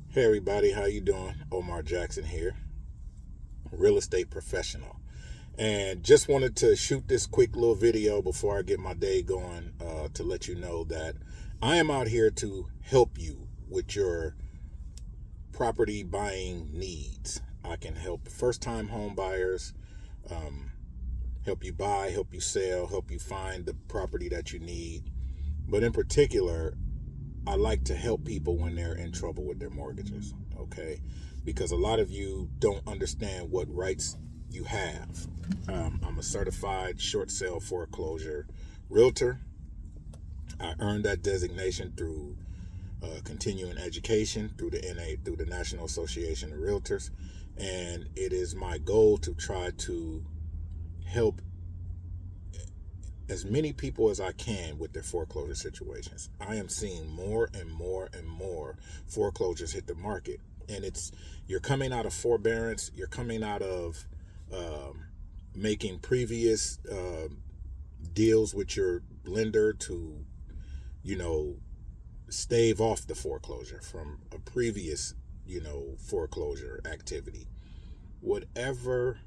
Hey everybody, how you doing? Omar Jackson here, real estate professional. And just wanted to shoot this quick little video before I get my day going to let you know that I am out here to help you with your property buying needs. I can help first time home buyers, um, help you buy, help you sell, help you find the property that you need. But in particular, I like to help people when they're in trouble with their mortgages, okay? Because a lot of you don't understand what rights you have. I'm a certified short sale foreclosure realtor. I earned that designation through continuing education through the through the National Association of Realtors. And it is my goal to try to help as many people as I can with their foreclosure situations. I am seeing more and more and more foreclosures hit the market. And you're coming out of forbearance, you're coming out of making previous deals with your lender to, you know, stave off the foreclosure from a previous, foreclosure activity. Whatever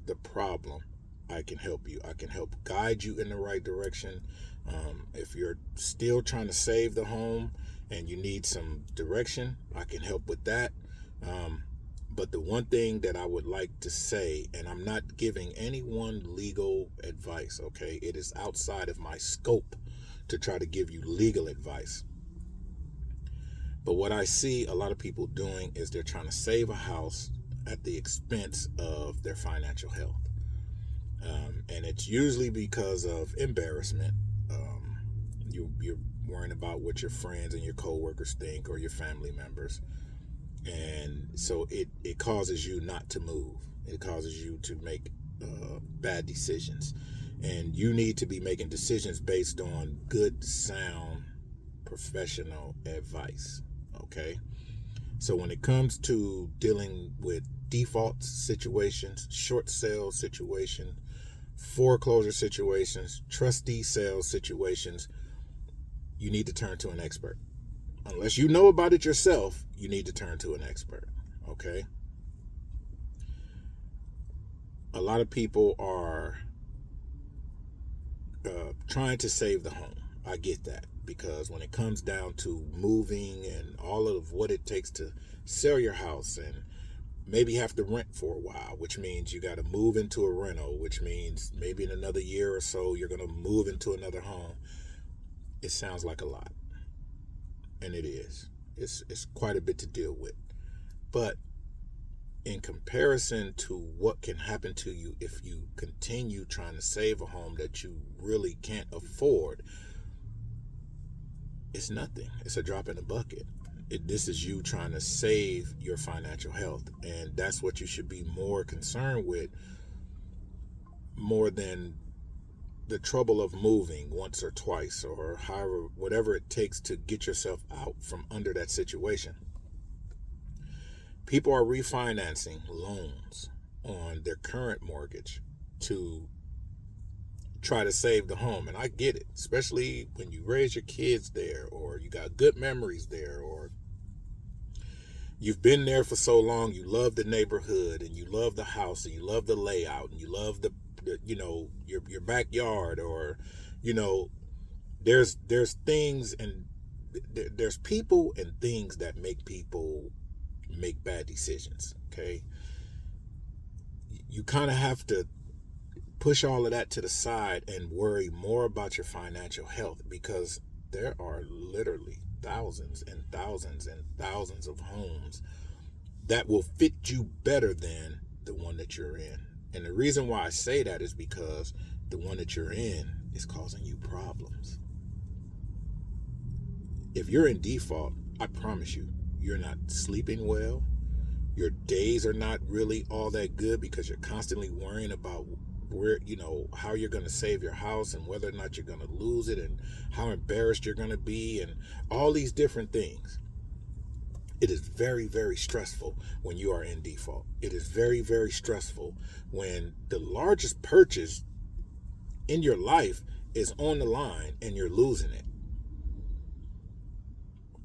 the problem, I can help you. I can help guide you in the right direction. If you're still trying to save the home and you need some direction, I can help with that. But the one thing that I would like to say, and I'm not giving anyone legal advice, okay? It is outside of my scope to try to give you legal advice. But what I see a lot of people doing is they're trying to save a house at the expense of their financial health. And it's usually because of embarrassment. You're worrying about what your friends and your coworkers think or your family members. And so it causes you not to move. It causes you to make bad decisions. And you need to be making decisions based on good, sound, professional advice. Okay? So when it comes to dealing with default situations, short sale situations, foreclosure situations, trustee sales situations, you need to turn to an expert. Unless you know about it yourself, you need to turn to an expert. Okay? A lot of people are trying to save the home. I get that, because when it comes down to moving and all of what it takes to sell your house and maybe have to rent for a while, which means you got to move into a rental, which means maybe in another year or so you're going to move into another home. It sounds like a lot, and it is. It's quite a bit to deal with. But in comparison to what can happen to you if you continue trying to save a home that you really can't afford, it's nothing. It's a drop in the bucket. This is you trying to save your financial health, and that's what you should be more concerned with, more than the trouble of moving once or twice or however, whatever it takes to get yourself out from under that situation. People are refinancing loans on their current mortgage to try to save the home. And I get it, especially when you raise your kids there, or you got good memories there, or you've been there for so long, you love the neighborhood and you love the house and you love the layout and you love the your backyard, or there's things and there's people and things that make people make bad decisions. Okay, you kind of have to push all of that to the side and worry more about your financial health, because there are literally thousands and thousands and thousands of homes that will fit you better than the one that you're in. And the reason why I say that is because the one that you're in is causing you problems. If you're in default, I promise you, you're not sleeping well. Your days are not really all that good because you're constantly worrying about where, how you're going to save your house and whether or not you're going to lose it and how embarrassed you're going to be and all these different things. It is very, very stressful when you are in default. It is very, very stressful when the largest purchase in your life is on the line and you're losing it.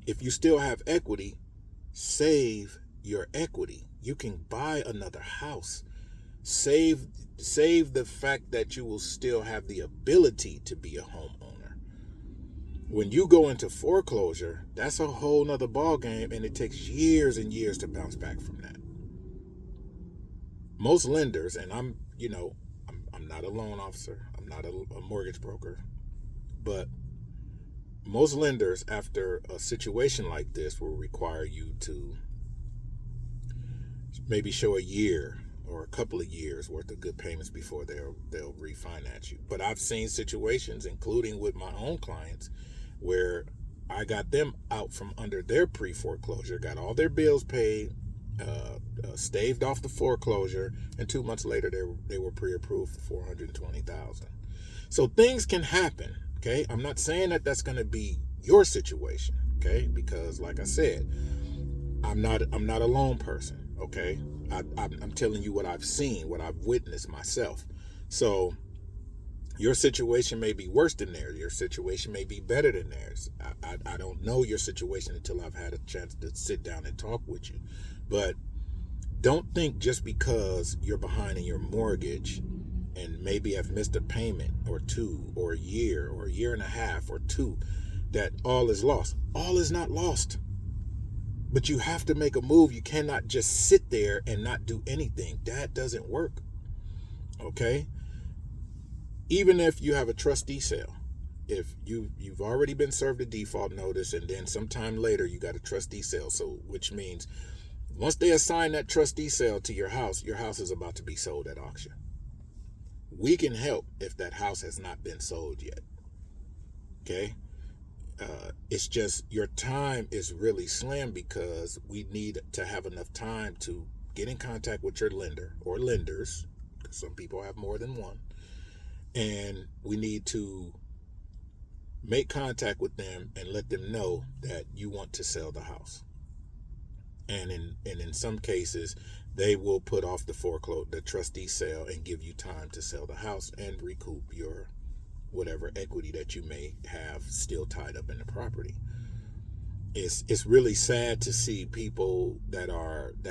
If you still have equity, save your equity. You can buy another house. Save the fact that you will still have the ability to be a homeowner. When you go into foreclosure, that's a whole nother ball game, and it takes years and years to bounce back from that. Most lenders, and I'm not a loan officer, I'm not a mortgage broker, but most lenders, after a situation like this, will require you to maybe show a year or a couple of years worth of good payments before they'll refinance you. But I've seen situations, including with my own clients, where I got them out from under their pre-foreclosure, got all their bills paid, staved off the foreclosure, and 2 months later they were pre-approved for $420,000. So things can happen. Okay, I'm not saying that that's going to be your situation. Okay, because like I said, I'm not a lone person. Okay, I'm telling you what I've seen, what I've witnessed myself. So your situation may be worse than theirs. Your situation may be better than theirs. I don't know your situation until I've had a chance to sit down and talk with you. But don't think just because you're behind in your mortgage and maybe have missed a payment or two or a year and a half or two, that all is lost. All is not lost. But you have to make a move. You cannot just sit there and not do anything. That doesn't work. Okay? Even if you have a trustee sale, if you've already been served a default notice and then sometime later you got a trustee sale, so which means once they assign that trustee sale to your house is about to be sold at auction. We can help if that house has not been sold yet. Okay? It's just your time is really slim because we need to have enough time to get in contact with your lender or lenders, because some people have more than one, and we need to make contact with them and let them know that you want to sell the house. And in some cases, they will put off the trustee sale and give you time to sell the house and recoup your whatever equity that you may have still tied up in the property. It's really sad to see people that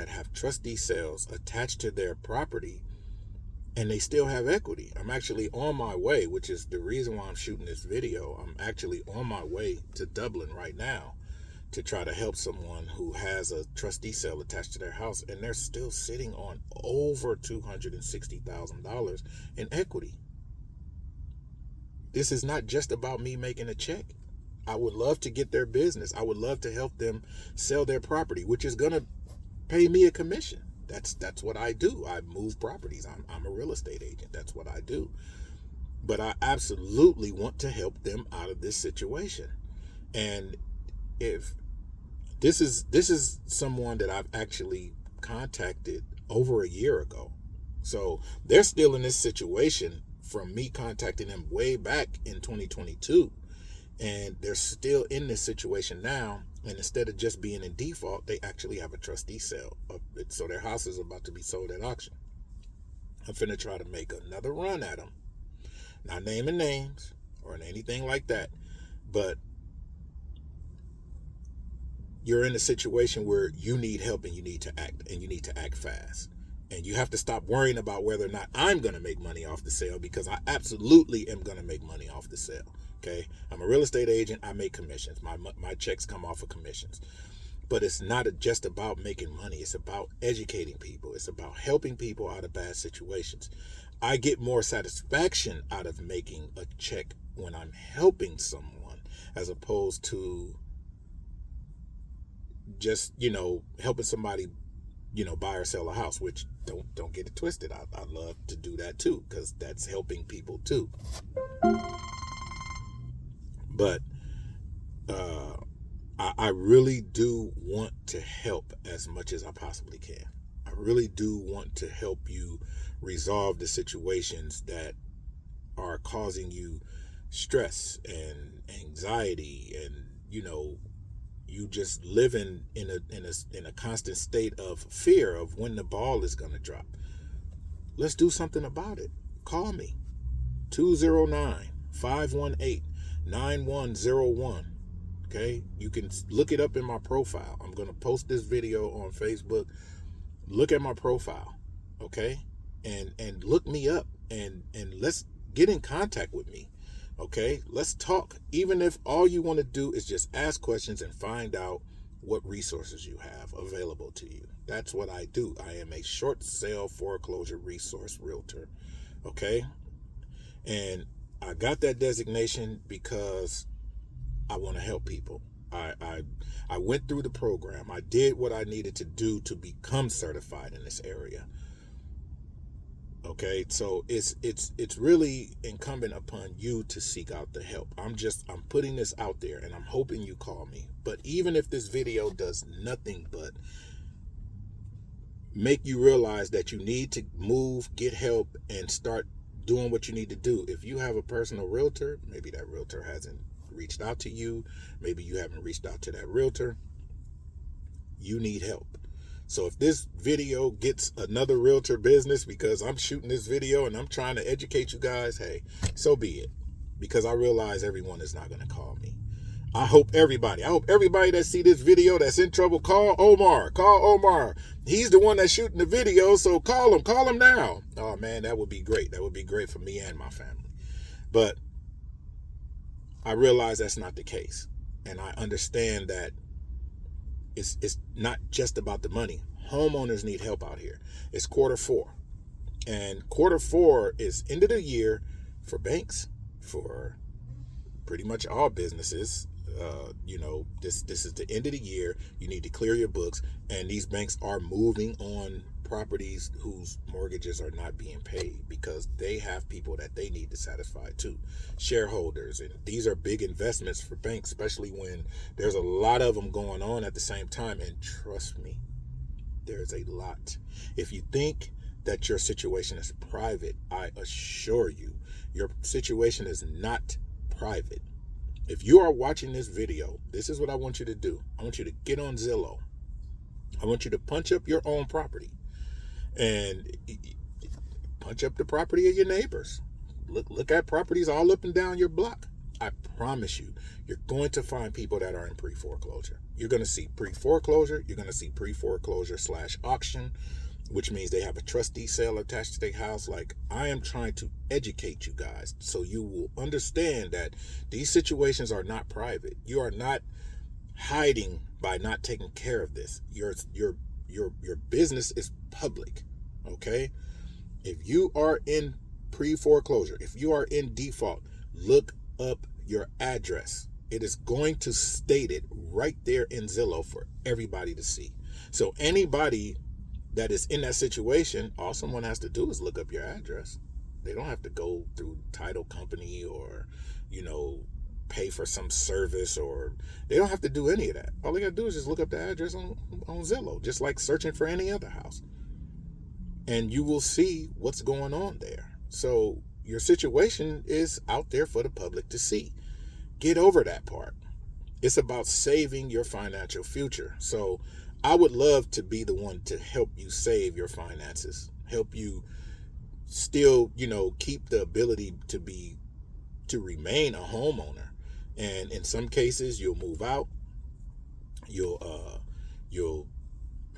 have trustee sales attached to their property and they still have equity. I'm actually on my way, which is the reason why I'm shooting this video. I'm actually on my way to Dublin right now to try to help someone who has a trustee sale attached to their house, and they're still sitting on over $260,000 in equity. This is not just about me making a check. I would love to get their business. I would love to help them sell their property, which is going to pay me a commission. That's what I do. I move properties. I'm a real estate agent. That's what I do. But I absolutely want to help them out of this situation. And if this is someone that I've actually contacted over a year ago. So they're still in this situation from me contacting them way back in 2022. And they're still in this situation now. And instead of just being in default, they actually have a trustee sale. So their house is about to be sold at auction. I'm finna try to make another run at them. Not naming names or anything like that. But you're in a situation where you need help and you need to act, and you need to act fast. And you have to stop worrying about whether or not I'm going to make money off the sale, because I absolutely am going to make money off the sale. Okay, I'm a real estate agent. I make commissions. My checks come off of commissions. But it's not just about making money. It's about educating people. It's about helping people out of bad situations. I get more satisfaction out of making a check when I'm helping someone, as opposed to just, helping somebody, buy or sell a house, which don't get it twisted. I love to do that too, because that's helping people too. But I really do want to help as much as I possibly can. I really do want to help you resolve the situations that are causing you stress and anxiety, and you just living in a constant state of fear of when the ball is going to drop. Let's do something about it. Call me, 209-518-9101. Okay, you can look it up in my profile. I'm going to post this video on Facebook. Look at my profile, okay, and look me up, and let's get in contact with me. Okay, let's talk. Even if all you want to do is just ask questions and find out what resources you have available to you. That's what I do. I am a short sale foreclosure resource realtor. Okay, and I got that designation because I want to help people. I went through the program. I did what I needed to do to become certified in this area. Okay, so it's really incumbent upon you to seek out the help. I'm putting this out there, and I'm hoping you call me. But even if this video does nothing but make you realize that you need to move, get help, and start doing what you need to do. If you have a personal realtor, maybe that realtor hasn't reached out to you, maybe you haven't reached out to that realtor, you need help. So if this video gets another realtor business because I'm shooting this video and I'm trying to educate you guys, hey, so be it. Because I realize everyone is not going to call me. I hope everybody that see this video that's in trouble, call Omar. He's the one that's shooting the video, so call him now. Oh man, that would be great. That would be great for me and my family. But I realize that's not the case. And I understand that it's not just about the money. Homeowners need help out here. It's Q4. And Q4 is end of the year for banks, for pretty much all businesses. This is the end of the year. You need to clear your books. And these banks are moving on properties whose mortgages are not being paid because they have people that they need to satisfy too, shareholders. And these are big investments for banks, especially when there's a lot of them going on at the same time. And trust me, there's a lot. If you think that your situation is private, I assure you, your situation is not private. If you are watching this video, this is what I want you to do. I want you to get on Zillow. I want you to punch up your own property and punch up the property of your neighbors. Look at properties all up and down your block. I promise you, you're going to find people that are in pre-foreclosure. You're going to see pre-foreclosure. You're going to see pre-foreclosure/auction, which means they have a trustee sale attached to their house. Like, I am trying to educate you guys so you will understand that these situations are not private. You are not hiding by not taking care of this. Your business is public. Okay? If you are in pre-foreclosure, if you are in default, look up your address. It is going to state it right there in Zillow for everybody to see. So anybody that is in that situation, all someone has to do is look up your address. They don't have to go through title company or, pay for some service, or they don't have to do any of that. All they got to do is just look up the address on Zillow, just like searching for any other house. And you will see what's going on there. So your situation is out there for the public to see. Get over that part. It's about saving your financial future. So I would love to be the one to help you save your finances, help you still, keep the ability to remain a homeowner. And in some cases, you'll move out. You'll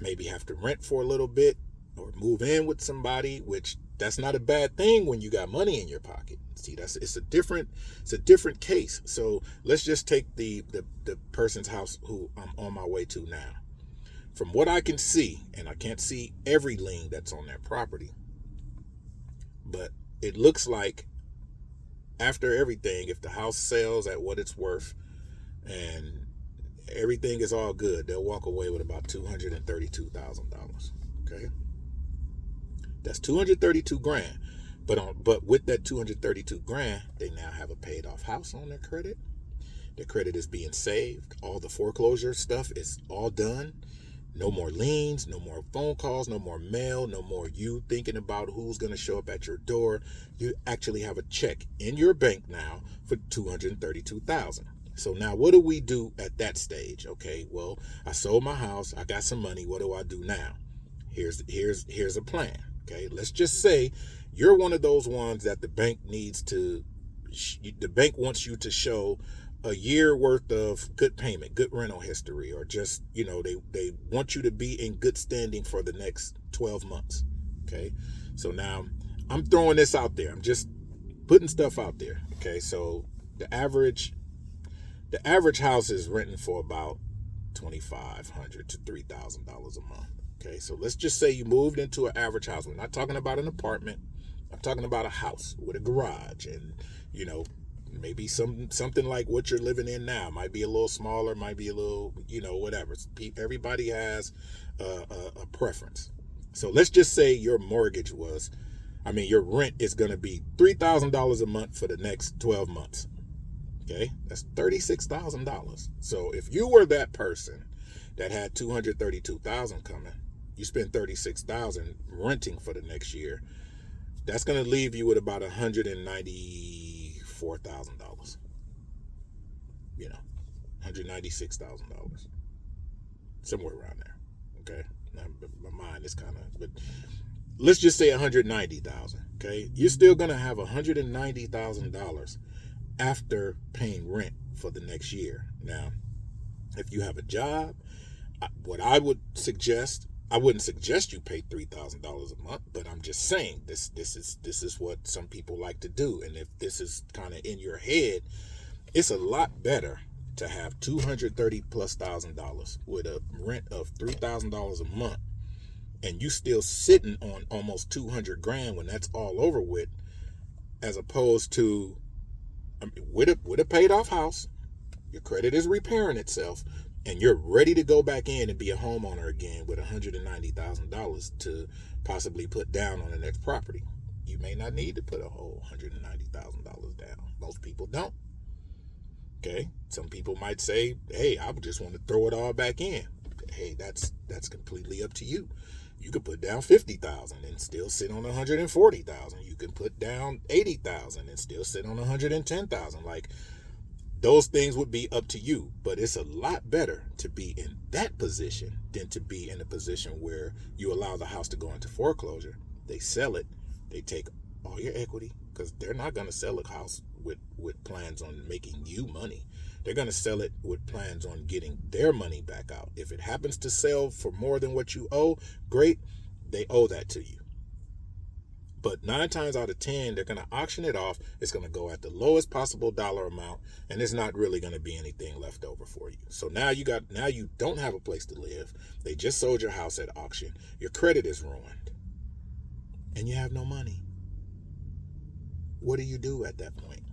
maybe have to rent for a little bit or move in with somebody, which that's not a bad thing when you got money in your pocket. See, it's a different case. So let's just take the person's house who I'm on my way to now. From what I can see, and I can't see every lien that's on that property, but it looks like after everything, if the house sells at what it's worth and everything is all good, they'll walk away with about $232,000. Okay, that's $232,000. But with that $232,000, they now have a paid off house on their credit. Their credit is being saved. All the foreclosure stuff is all done. No more liens, no more phone calls, no more mail, no more you thinking about who's going to show up at your door. You actually have a check in your bank now for $232,000. So now what do we do at that stage? Okay, well, I sold my house. I got some money. What do I do now? Here's a plan. Okay, let's just say you're one of those ones that the bank wants you to show a year worth of good payment, good rental history, or just, they want you to be in good standing for the next 12 months. Okay. So now I'm throwing this out there. I'm just putting stuff out there. Okay. So the average house is renting for about $2,500 to $3,000 a month. Okay. So let's just say you moved into an average house. We're not talking about an apartment. I'm talking about a house with a garage and, maybe something like what you're living in now. Might be a little smaller, might be a little, whatever. Everybody has a preference. So let's just say your your rent is going to be $3,000 a month for the next 12 months. Okay, that's $36,000. So if you were that person that had $232,000 coming, you spent $36,000 renting for the next year. That's going to leave you with about $194,000. $196,000, somewhere around there. Okay, now, my mind is kind of, but let's just say $190,000. Okay, you're still going to have $190,000 after paying rent for the next year. Now, if you have a job, what I wouldn't suggest you pay $3,000 a month, but I'm just saying this is what some people like to do. And if this is kind of in your head, it's a lot better to have $230,000+ with a rent of $3,000 a month, and you still sitting on almost $200,000 when that's all over with, as opposed to with a paid off house, your credit is repairing itself, and you're ready to go back in and be a homeowner again with $190,000 to possibly put down on the next property. You may not need to put a whole $190,000 down. Most people don't. Okay, some people might say, hey, I just want to throw it all back in. Hey, that's completely up to you. You could put down $50,000 and still sit on $140,000. You can put down $80,000 and still sit on $110,000. Like, those things would be up to you, but it's a lot better to be in that position than to be in a position where you allow the house to go into foreclosure. They sell it, they take all your equity, because they're not going to sell a house with plans on making you money. They're going to sell it with plans on getting their money back out. If it happens to sell for more than what you owe, great, they owe that to you. But 9 times out of 10, they're going to auction it off. It's going to go at the lowest possible dollar amount, and there's not really going to be anything left over for you. So now you don't have a place to live. They just sold your house at auction. Your credit is ruined, and you have no money. What do you do at that point?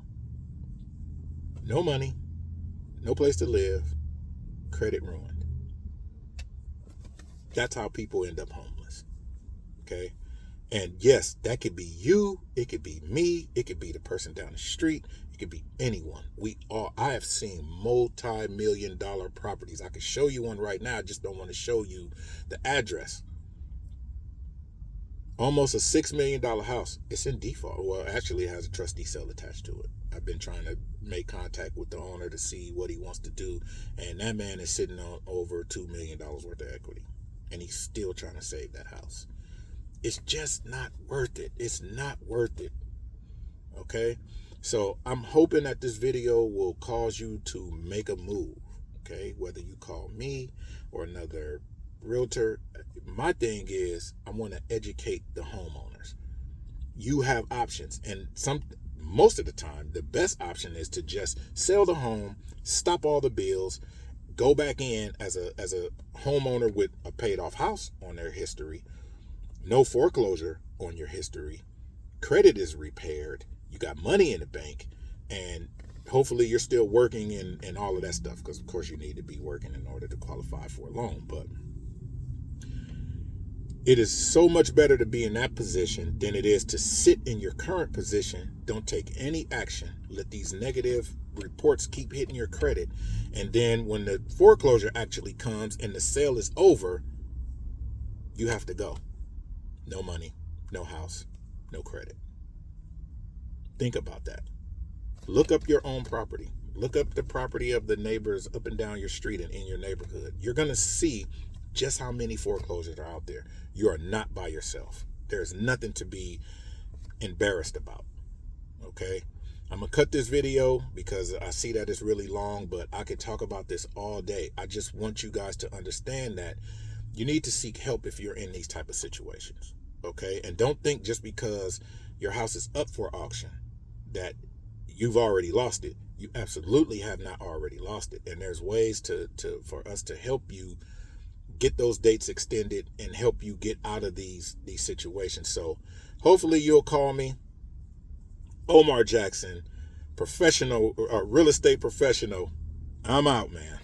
No money, no place to live, credit ruined. That's how people end up homeless. Okay? And yes, that could be you, it could be me, it could be the person down the street, it could be anyone. I have seen multi-million-dollar properties. I could show you one right now, I just don't want to show you the address. Almost a $6 million house. It's in default. Well, actually, it has a trustee sale attached to it. I've been trying to make contact with the owner to see what he wants to do, and that man is sitting on over $2 million worth of equity, and he's still trying to save that house. It's just not worth it. It's not worth it. Okay? So I'm hoping that this video will cause you to make a move. Okay? Whether you call me or another realtor, my thing is I want to educate the homeowners. You have options, and most of the time the best option is to just sell the home, stop all the bills, go back in as a homeowner with a paid off house on their history, no foreclosure on your history, credit is repaired, you got money in the bank, and hopefully you're still working and all of that stuff, because of course you need to be working in order to qualify for a loan. But it is so much better to be in that position than it is to sit in your current position, don't take any action, let these negative reports keep hitting your credit, and then when the foreclosure actually comes and the sale is over, you have to go. No money, no house, no credit. Think about that. Look up your own property. Look up the property of the neighbors up and down your street and in your neighborhood. You're going to see just how many foreclosures are out there. You are not by yourself. There's nothing to be embarrassed about. Okay? I'm going to cut this video because I see that it's really long, but I could talk about this all day. I just want you guys to understand that you need to seek help if you're in these type of situations. Okay? And don't think just because your house is up for auction that you've already lost it. You absolutely have not already lost it. And there's ways for us to help you get those dates extended and help you get out of these situations. So hopefully you'll call me. Omar Jackson, professional, real estate professional. I'm out, man.